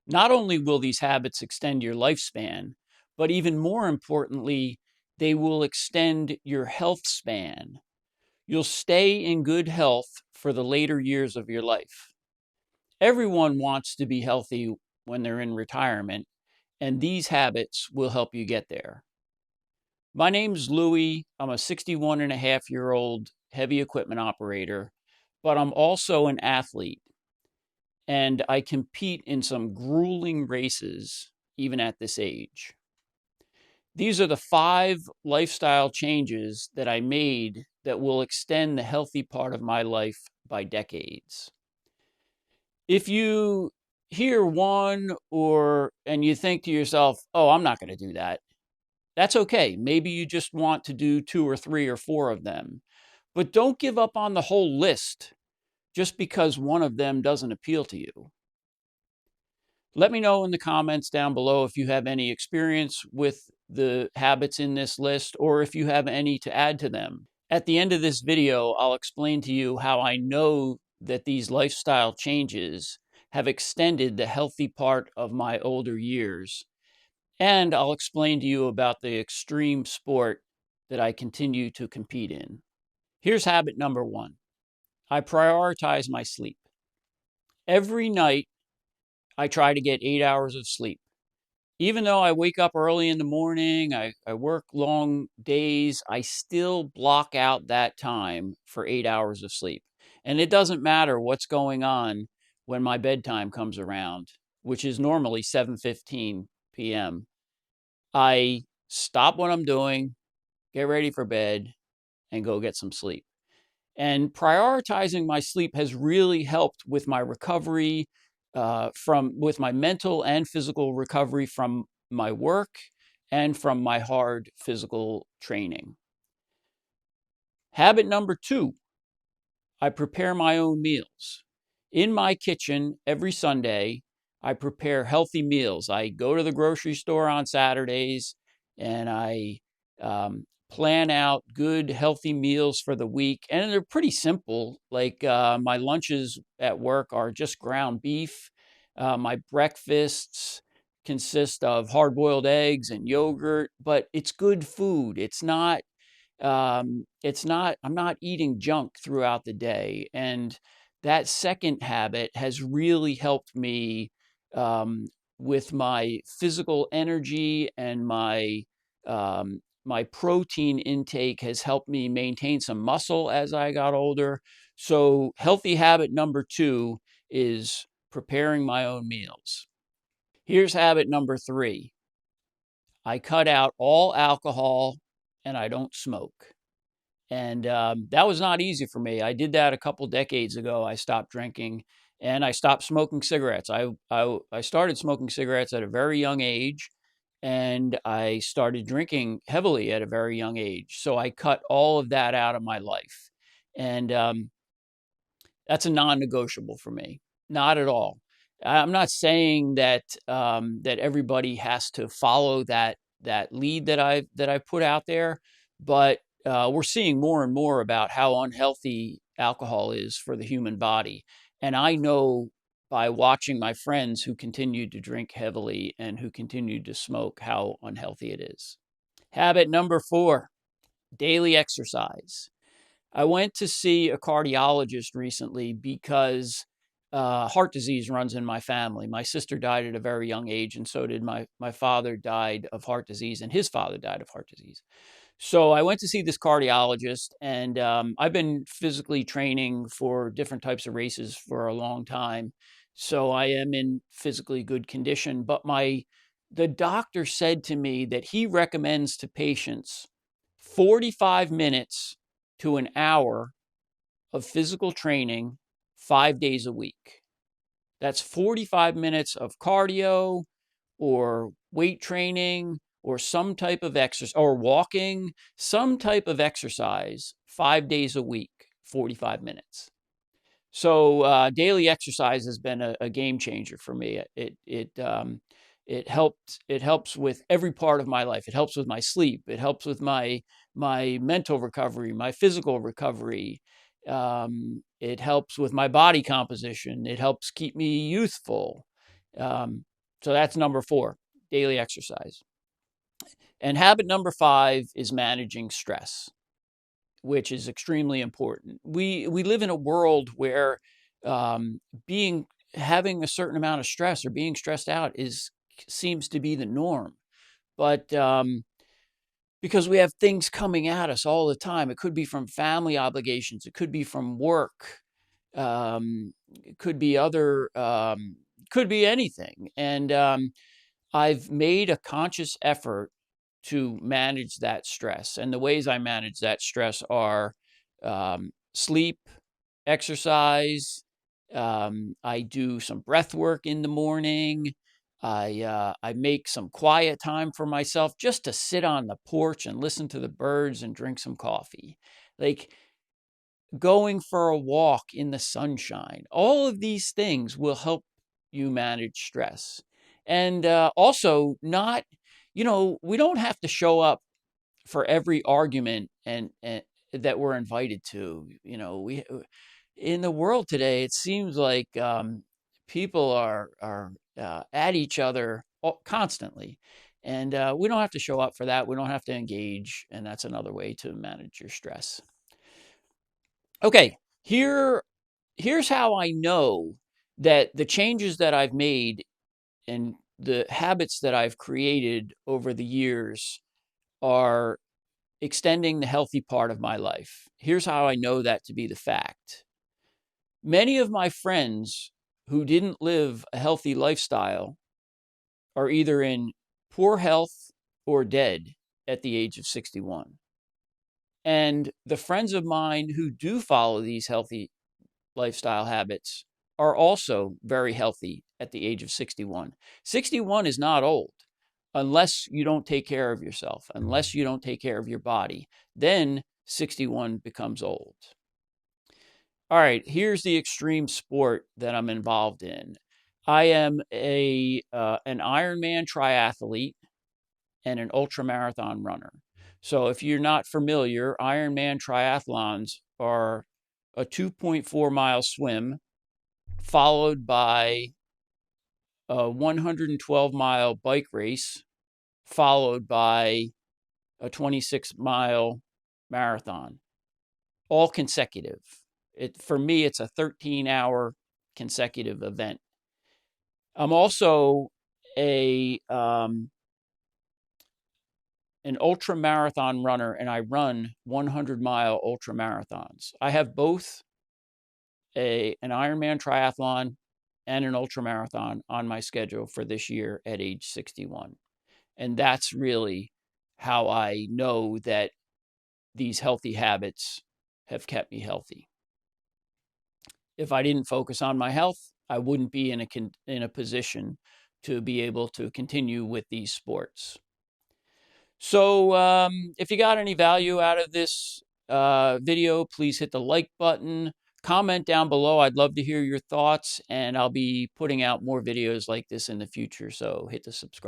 Not only will these habits extend your lifespan, but even more importantly, they will extend your health span. You'll stay in good health for the later years of your life. Everyone wants to be healthy when they're in retirement, and these habits will help you get there. My name's Louie. I'm a 61-and-a-half-year-old heavy equipment operator, but I'm also an athlete, and I compete in some grueling races even at this age. These are the 5 lifestyle changes that I made that will extend the healthy part of my life by decades. If you hear one and you think to yourself, "Oh, I'm not going to do that." That's okay. Maybe you just want to do 2 or 3 or 4 of them. But don't give up on the whole list just because one of them doesn't appeal to you. Let me know in the comments down below if you have any experience with the habits in this list or if you have any to add to them. At the end of this video, I'll explain to you how I know that these lifestyle changes have extended the healthy part of my older years. And I'll explain to you about the extreme sport that I continue to compete in. Here's habit number 1. I prioritize my sleep. Every night, I try to get 8 hours of sleep. Even though I wake up early in the morning, I work long days, I still block out that time for 8 hours of sleep. And it doesn't matter what's going on when my bedtime comes around, which is normally 7:15 p.m. I stop what I'm doing, get ready for bed, and go get some sleep. And prioritizing my sleep has really helped with my recovery, with my mental and physical recovery from my work and from my hard physical training. Habit number 2, I prepare my own meals. In my kitchen every Sunday, I prepare healthy meals. I go to the grocery store on Saturdays and I plan out good, healthy meals for the week. And they're pretty simple. Like my lunches at work are just ground beef. My breakfasts consist of hard boiled eggs and yogurt, but it's good food. I'm not eating junk throughout the day. And that second habit has really helped me with my physical energy, and my protein intake has helped me maintain some muscle as I got older. So healthy habit number 2 is preparing my own meals. Here's habit number 3. I cut out all alcohol and I don't smoke. And that was not easy for me. I did that a couple decades ago. I stopped drinking and I stopped smoking cigarettes. I started smoking cigarettes at a very young age, and I started drinking heavily at a very young age. So I cut all of that out of my life. And that's a non-negotiable for me. Not at all. I'm not saying that that everybody has to follow that lead that I put out there, but we're seeing more and more about how unhealthy alcohol is for the human body. And I know by watching my friends who continued to drink heavily and who continued to smoke how unhealthy it is. Habit number 4, daily exercise. I went to see a cardiologist recently because heart disease runs in my family. My sister died at a very young age, and so did my father died of heart disease, and his father died of heart disease. So I went to see this cardiologist, and I've been physically training for different types of races for a long time. So I am in physically good condition. But the doctor said to me that he recommends to patients 45 minutes to an hour of physical training 5 days a week. That's 45 minutes of cardio or weight training or some type of exercise, or walking, some type of exercise 5 days a week, 45 minutes. So daily exercise has been a game changer for me. It helps with every part of my life. It helps with my sleep. It helps with my mental recovery, my physical recovery. It helps with my body composition. It helps keep me youthful. So that's number 4, daily exercise. And habit number 5 is managing stress, which is extremely important. We live in a world where um, being having a certain amount of stress or being stressed out seems to be the norm. But because we have things coming at us all the time, it could be from family obligations, it could be from work, it could be other, could be anything. And I've made a conscious effort to manage that stress. And the ways I manage that stress are sleep, exercise. I do some breath work in the morning. I make some quiet time for myself just to sit on the porch and listen to the birds and drink some coffee. Like going for a walk in the sunshine. All of these things will help you manage stress. And also, not, we don't have to show up for every argument and that we're invited to. We in the world today, it seems like people are at each other constantly, and we don't have to show up for that. We don't have to engage, and that's another way to manage your stress. Okay, here's how I know that the changes that I've made and the habits that I've created over the years are extending the healthy part of my life. Here's how I know that to be the fact. Many of my friends who didn't live a healthy lifestyle are either in poor health or dead at the age of 61. And the friends of mine who do follow these healthy lifestyle habits are also very healthy at the age of 61. 61 is not old unless you don't take care of yourself, unless you don't take care of your body. Then 61 becomes old. All right, here's the extreme sport that I'm involved in. I am an Ironman triathlete and an ultramarathon runner. So if you're not familiar, Ironman triathlons are a 2.4-mile swim followed by a 112-mile bike race followed by a 26-mile marathon, all consecutive. For me, it's a 13-hour consecutive event. I'm also an ultra marathon runner, and I run 100-mile ultra marathons. I have both an Ironman triathlon and an ultra marathon on my schedule for this year at age 61. And that's really how I know that these healthy habits have kept me healthy. If I didn't focus on my health, I wouldn't be in a position to be able to continue with these sports. So if you got any value out of this video, please hit the like button. Comment down below. I'd love to hear your thoughts, and I'll be putting out more videos like this in the future. So hit the subscribe